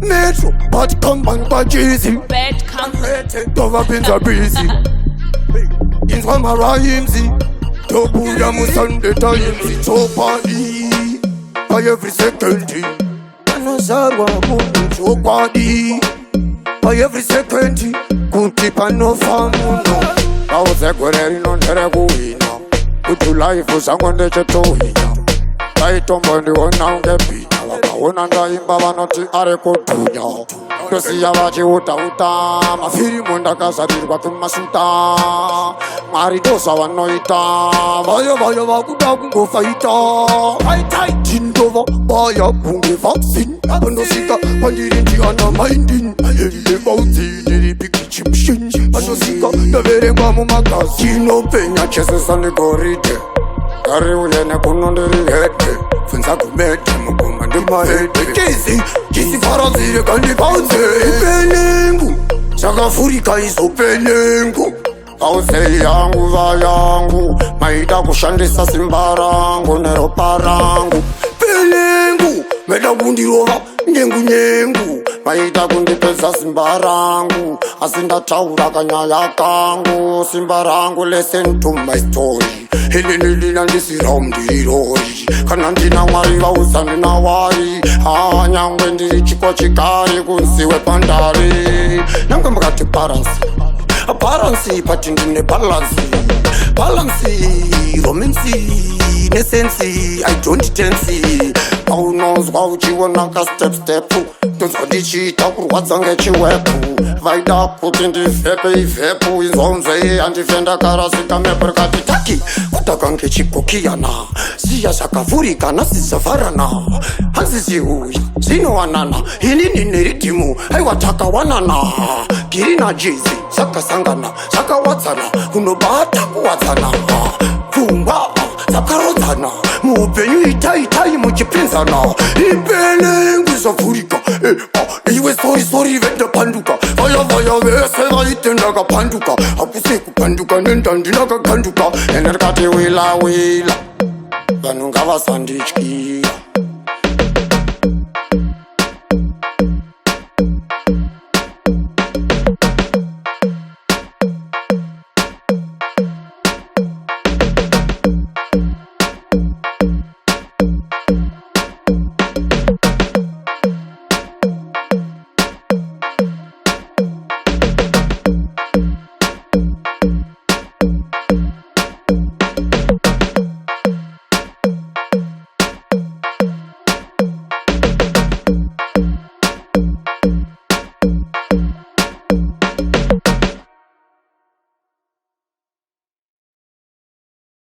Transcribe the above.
Metro, but come on, but easy. Bad company. Dova pinza busy. Inzwa marayimzi. Tobuya musande tayimzi. Chopadi. By every second. Anozarwa mundu chopadi. By every second. Kunti pano famuno. Awuze kwereri nondere kuwina. Kutu life usangonde chetohina. Taitombo ndiwona ungepina. Wakaona ndaimba vanoti ari kutunya. Ndosiya vachiuta mafirimu ndakazarirwa kumasuta. Mwari ndosa vanoita. Vaya vakuda kungofaita. Tindova vaya kunge vaccine. Vanosika kwandiri ndiana minding. Vaudzi ndiri pikichimshin. Vanosika ndaverenga mumagazi. Chinopenya chesesa negoride. Gari uyene kunondiri hede. Funza kumete muguma ndimahede. Kisi parazire kandi pauze. Ipenengu Chakafurika izopenengu. Pauze yangu vayangu. Maida kushandisa simba rangu neropa rangu. Penengu meda kundirova nyengu. Maida kundipeza simba rangu. Asindataura kanyaya kangu. Simba rangu listen to my story. Nilina ndisiraumdirori. Kana ndina mwari vauza ndina wari. Nyangwe ndiri chikwa chikari kunsiwe pandari. Nyangwe mkati balansi pati ndine balansi. Balansi, romansi, nesensi, I don't tensi. Paunozwa uchiona ka step. Tuzwa ndichita kurwadza ngechiwepu. Vaida kuti ndifepe ifepu. Izonzwe andifenda karasika meperkati taki. Kutaka ngechikokiyana. Siya zvakavhurika nasisavarana. Hanzi zihuya zvinowanana. Inini neritimu aiwa takawanana. Giri naJay-Z zvakasangana zvakawadzana. Kunobata kuwadzana. Pfungwa dzakarodzana. Muupenyu itai muchipinzana. Ipenengu zvavhurika. Iwe sorry venda panduka. Vaya vese vaite ndakapanduka. Hakuse kupanduka nenda ndinakakanduka. Ene rikati wila vanhu ngavasandityira.